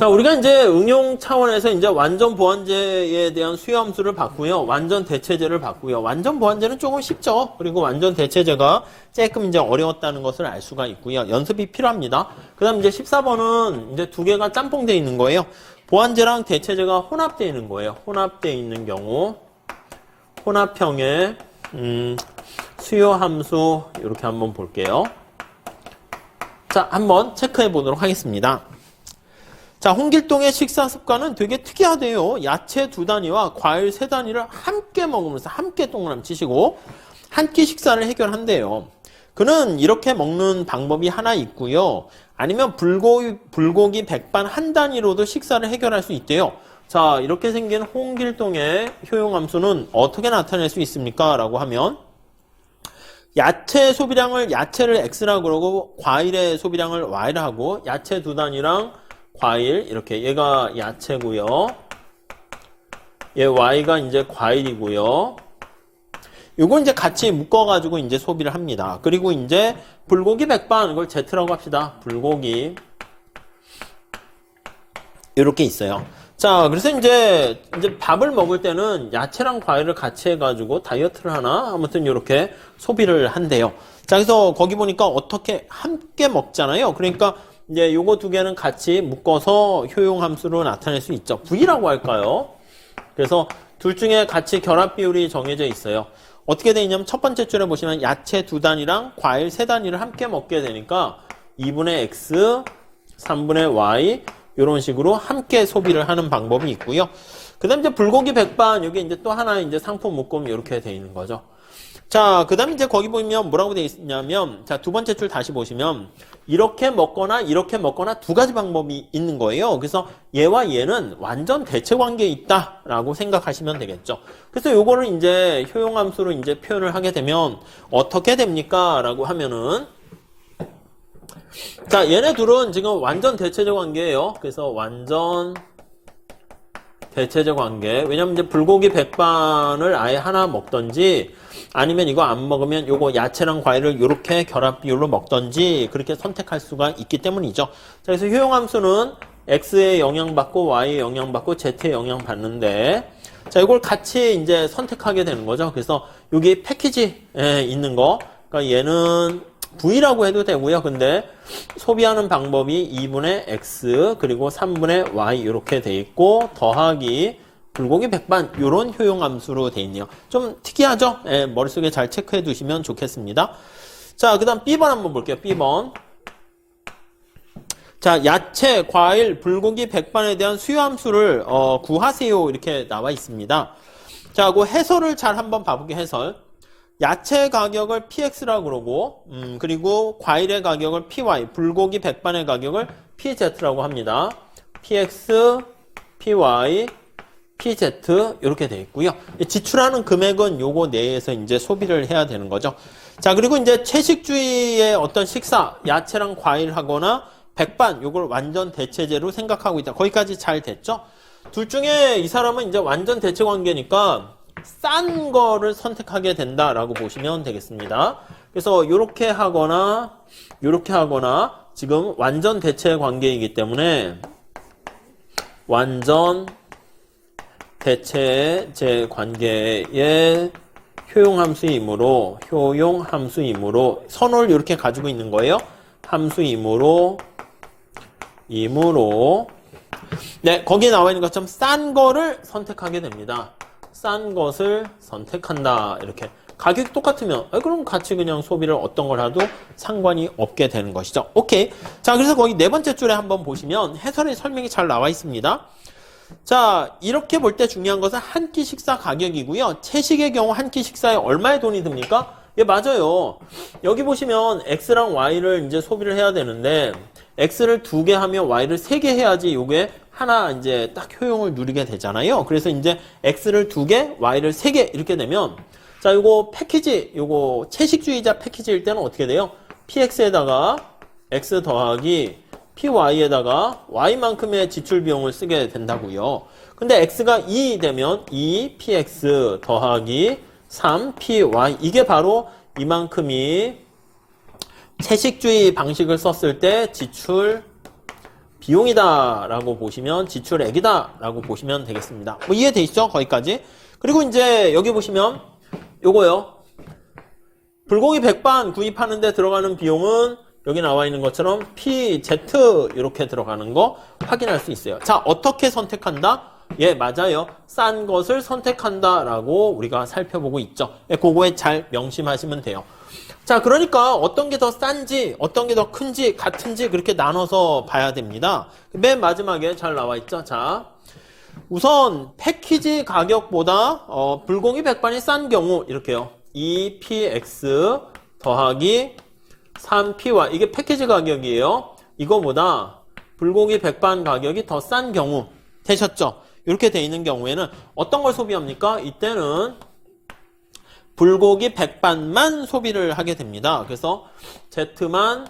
자, 우리가 이제 응용 차원에서 이제 완전 보완제에 대한 수요함수를 봤고요. 완전 대체제를 봤고요. 완전 보완제는 조금 쉽죠. 그리고 완전 대체제가 조금 이제 어려웠다는 것을 알 수가 있고요. 연습이 필요합니다. 그 다음 이제 14번은 이제 두 개가 짬뽕되어 있는 거예요. 보완제랑 대체제가 혼합되어 있는 거예요. 혼합되어 있는 경우, 혼합형의, 수요함수, 이렇게 한번 볼게요. 자, 한번 체크해 보도록 하겠습니다. 자, 홍길동의 식사 습관은 되게 특이하대요. 야채 2단위와 과일 3단위를 함께 먹으면서 함께 동그라미 치시고 한 끼 식사를 해결한대요. 그는 이렇게 먹는 방법이 하나 있고요. 아니면 불고기 백반 한 단위로도 식사를 해결할 수 있대요. 자, 이렇게 생긴 홍길동의 효용함수는 어떻게 나타낼 수 있습니까? 라고 하면 야채 소비량을 야채를 X라고 그러고 과일의 소비량을 Y라 하고 야채 2단위랑 과일 이렇게 얘가 야채고요. 얘 Y가 이제 과일이고요. 요거 이제 같이 묶어가지고 이제 소비를 합니다. 그리고 이제 불고기 백반 이걸 Z라고 합시다. 불고기 이렇게 있어요. 자, 그래서 이제 밥을 먹을 때는 야채랑 과일을 같이 해가지고 다이어트를 하나 아무튼 이렇게 소비를 한대요. 자, 그래서 거기 보니까 어떻게 함께 먹잖아요. 그러니까 이제 요거 두 개는 같이 묶어서 효용함수로 나타낼 수 있죠. V라고 할까요? 그래서 둘 중에 같이 결합 비율이 정해져 있어요. 어떻게 되어 있냐면 첫 번째 줄에 보시면 야채 2단위랑 과일 3단위를 함께 먹게 되니까 2분의 X, 3분의 Y 이런 식으로 함께 소비를 하는 방법이 있고요. 그 다음 이제 불고기 백반 여기 이제 또 하나 이제 상품 묶음 이렇게 되어 있는 거죠. 자, 그 다음 이제 거기 보면 뭐라고 되어 있냐면, 자, 두 번째 줄 다시 보시면, 이렇게 먹거나 두 가지 방법이 있는 거예요. 그래서 얘와 얘는 완전 대체 관계에 있다라고 생각하시면 되겠죠. 그래서 요거를 이제 효용함수로 이제 표현을 하게 되면 어떻게 됩니까? 라고 하면은, 자, 얘네 둘은 지금 완전 대체적 관계예요. 그래서 완전 대체적 관계. 왜냐면 이제 불고기 백반을 아예 하나 먹던지 아니면 이거 안 먹으면 요거 야채랑 과일을 요렇게 결합 비율로 먹던지 그렇게 선택할 수가 있기 때문이죠. 자, 그래서 효용함수는 X에 영향받고 Y에 영향받고 Z에 영향받는데 자, 이걸 같이 이제 선택하게 되는 거죠. 그래서 여기 패키지에 있는 거 그러니까 얘는 V라고 해도 되고요. 근데 소비하는 방법이 2분의 X 그리고 3분의 Y 이렇게 돼 있고 더하기 불고기 백반 이런 효용함수로 돼 있네요. 좀 특이하죠? 예, 머릿속에 잘 체크해 두시면 좋겠습니다. 자, 그 다음 B번 한번 볼게요. B번. 자, 야채, 과일, 불고기 백반에 대한 수요함수를 구하세요 이렇게 나와 있습니다. 자, 그 해설을 잘 한번 봐보게 해설. 야채 가격을 PX라고 그러고 그리고 과일의 가격을 PY, 불고기 백반의 가격을 PZ라고 합니다. PX, PY, PZ 이렇게 되어 있고요. 지출하는 금액은 요거 내에서 이제 소비를 해야 되는 거죠. 자, 그리고 이제 채식주의의 어떤 식사, 야채랑 과일하거나 백반 요걸 완전 대체제로 생각하고 있다. 거기까지 잘 됐죠? 둘 중에 이 사람은 이제 완전 대체 관계니까 싼 거를 선택하게 된다라고 보시면 되겠습니다. 그래서 요렇게 하거나 지금 완전 대체 관계이기 때문에 완전 대체제 관계의 효용함수이므로 선을 이렇게 가지고 있는 거예요. 함수이므로 네, 거기에 나와 있는 것처럼 싼 거를 선택하게 됩니다. 싼 것을 선택한다. 이렇게 가격이 똑같으면 그럼 같이 그냥 소비를 어떤 걸 해도 상관이 없게 되는 것이죠. 오케이. 자, 그래서 거기 네 번째 줄에 한번 보시면 해설의 설명이 잘 나와 있습니다. 자, 이렇게 볼 때 중요한 것은 한 끼 식사 가격이고요. 채식의 경우 한 끼 식사에 얼마의 돈이 듭니까? 예, 맞아요. 여기 보시면 X랑 Y를 이제 소비를 해야 되는데 X를 2개 하면 Y를 3개 해야지 요게 하나 이제 딱 효용을 누리게 되잖아요. 그래서 이제 X를 2개, Y를 3개 이렇게 되면 자, 요거 패키지, 요거 채식주의자 패키지일 때는 어떻게 돼요? PX에다가 X 더하기 PY에다가 Y만큼의 지출 비용을 쓰게 된다고요. 근데 X가 2 되면 2PX 더하기 3PY 이게 바로 이만큼이 채식주의 방식을 썼을 때 지출 비용이다 라고 보시면 지출액이다 라고 보시면 되겠습니다. 뭐 이해되시죠? 거기까지. 그리고 이제 여기 보시면 요거요. 불고기 백반 구입하는데 들어가는 비용은 여기 나와 있는 것처럼 PZ 이렇게 들어가는 거 확인할 수 있어요. 자, 어떻게 선택한다? 예, 맞아요. 싼 것을 선택한다 라고 우리가 살펴보고 있죠. 예, 그거에 잘 명심하시면 돼요. 자, 그러니까 어떤 게 더 싼지, 어떤 게 더 큰지, 같은지 그렇게 나눠서 봐야 됩니다. 맨 마지막에 잘 나와 있죠. 자, 우선 패키지 가격보다 불고기 백반이 싼 경우 이렇게요. 2px 더하기 3py 이게 패키지 가격이에요. 이거보다 불고기 백반 가격이 더 싼 경우 되셨죠? 이렇게 돼 있는 경우에는 어떤 걸 소비합니까? 이때는 불고기 백반만 소비를 하게 됩니다. 그래서 Z만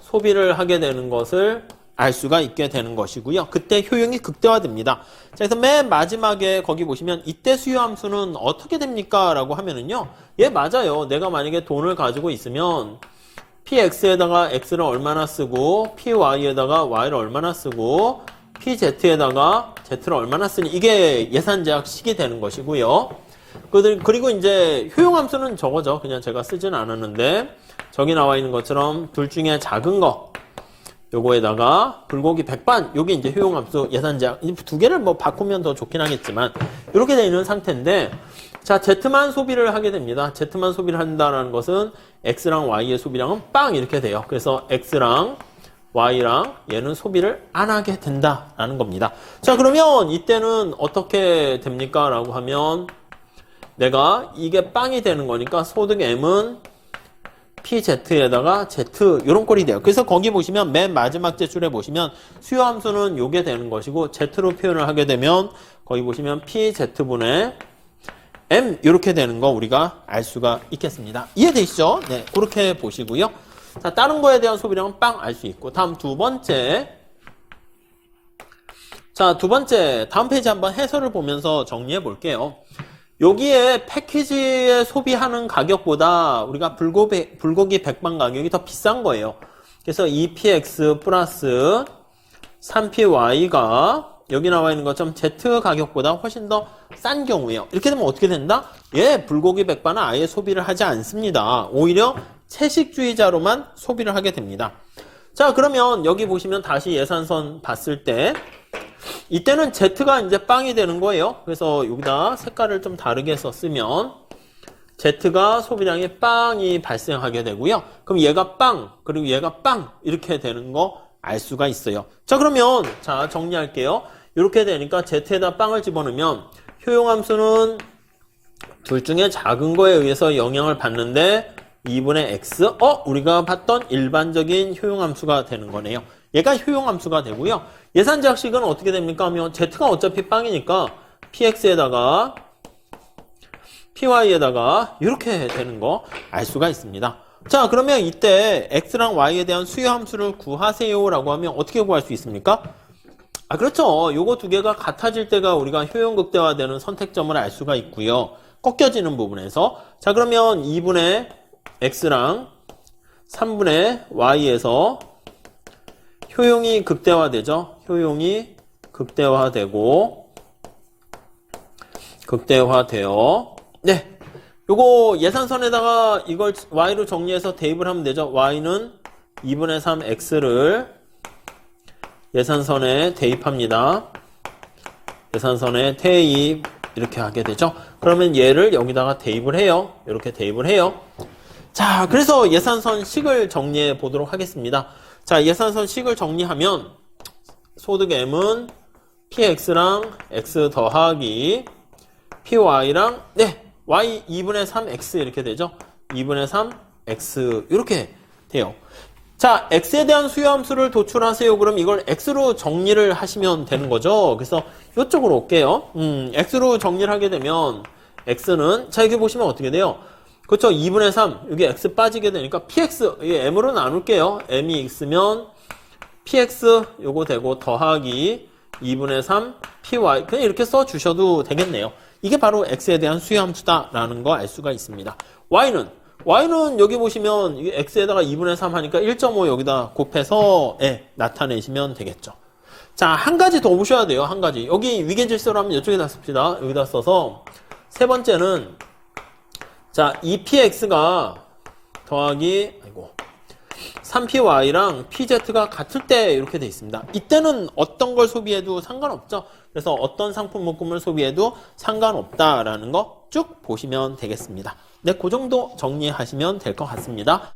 소비를 하게 되는 것을 알 수가 있게 되는 것이고요. 그때 효용이 극대화됩니다. 자, 그래서 맨 마지막에 거기 보시면 이때 수요 함수는 어떻게 됩니까? 라고 하면은요. 예, 맞아요. 내가 만약에 돈을 가지고 있으면 px에다가 x를 얼마나 쓰고 py에다가 y를 얼마나 쓰고 pz에다가 z를 얼마나 쓰니 이게 예산 제약식이 되는 것이고요. 그리고 이제 효용 함수는 저거죠. 그냥 제가 쓰진 않았는데 저기 나와 있는 것처럼 둘 중에 작은 거 요거에다가 불고기 백반 요게 이제 효용 함수 예산 제약 두 개를 뭐 바꾸면 더 좋긴 하겠지만 이렇게 되어 있는 상태인데 자, Z만 소비를 하게 됩니다. Z만 소비를 한다는 것은 X랑 Y의 소비량은 빵 이렇게 돼요. 그래서 X랑 Y랑 얘는 소비를 안 하게 된다라는 겁니다. 자, 그러면 이때는 어떻게 됩니까? 라고 하면 내가 이게 빵이 되는 거니까 소득 M은 PZ에다가 Z 이런 꼴이 돼요. 그래서 거기 보시면 맨 마지막 제출에 보시면 수요 함수는 요게 되는 것이고 Z로 표현을 하게 되면 거기 보시면 PZ분의 M 이렇게 되는 거 우리가 알 수가 있겠습니다. 이해되시죠? 네, 그렇게 보시고요. 자, 다른 거에 대한 소비량은 빵 알 수 있고 다음 두 번째 자, 두 번째 다음 페이지 한번 해설을 보면서 정리해 볼게요. 여기에 패키지에 소비하는 가격보다 우리가 불고기 백반 가격이 더 비싼 거예요. 그래서 2px 플러스 3py가 여기 나와 있는 것처럼 Z 가격보다 훨씬 더 싼 경우예요. 이렇게 되면 어떻게 된다? 예, 불고기 백반은 아예 소비를 하지 않습니다. 오히려 채식주의자로만 소비를 하게 됩니다. 자, 그러면 여기 보시면 다시 예산선 봤을 때 이때는 Z가 이제 빵이 되는 거예요. 그래서 여기다 색깔을 좀 다르게 썼으면 Z가 소비량이 빵이 발생하게 되고요. 그럼 얘가 빵, 그리고 얘가 빵 이렇게 되는 거 알 수가 있어요. 자, 그러면 자 정리할게요. 이렇게 되니까 Z에다 빵을 집어넣으면 효용함수는 둘 중에 작은 거에 의해서 영향을 받는데 2분의 x 우리가 봤던 일반적인 효용함수가 되는 거네요. 얘가 효용함수가 되고요. 예산제약식은 어떻게 됩니까? 하면 Z가 어차피 빵이니까 px에다가 py에다가 이렇게 되는 거 알 수가 있습니다. 자, 그러면 이때 x랑 y에 대한 수요함수를 구하세요 라고 하면 어떻게 구할 수 있습니까? 아, 그렇죠. 요거 두 개가 같아질 때가 우리가 효용극대화되는 선택점을 알 수가 있고요. 꺾여지는 부분에서 자, 그러면 2분의 x랑 3분의 y에서 효용이 극대화되죠. 효용이 극대화되고 극대화되어 네, 요거 예산선에다가 이걸 y로 정리해서 대입을 하면 되죠. y는 2분의 3x를 예산선에 대입합니다. 예산선에 대입 이렇게 하게 되죠. 그러면 얘를 여기다가 대입을 해요. 이렇게 대입을 해요. 자, 그래서 예산선 식을 정리해 보도록 하겠습니다. 자, 예산선 식을 정리하면 소득 M은 PX랑 X 더하기 PY랑 네, Y 2분의 3X 이렇게 되죠. 2분의 3X 이렇게 돼요. 자, X에 대한 수요함수를 도출하세요. 그럼 이걸 X로 정리를 하시면 되는 거죠. 그래서 이쪽으로 올게요. X로 정리를 하게 되면 X는 자, 여기 보시면 어떻게 돼요? 그렇죠. 2분의 3 여기 X 빠지게 되니까 PX M으로 나눌게요. M이 있으면 PX 요거 되고 더하기 2분의 3 PY 그냥 이렇게 써 주셔도 되겠네요. 이게 바로 X에 대한 수요함수다라는 거 알 수가 있습니다. Y는 y는 여기 보시면 이게 x에다가 2분의 3 하니까 1.5 여기다 곱해서 나타내시면 되겠죠. 자, 한 가지 더 보셔야 돼요. 한 가지. 여기 위계질서라면 이쪽에다 씁시다. 여기다 써서 세 번째는 자, 2px가 더하기 3py랑 pz가 같을 때 이렇게 돼 있습니다. 이때는 어떤 걸 소비해도 상관없죠. 그래서 어떤 상품 묶음을 소비해도 상관없다라는 거 쭉 보시면 되겠습니다. 네, 그 정도 정리하시면 될 것 같습니다.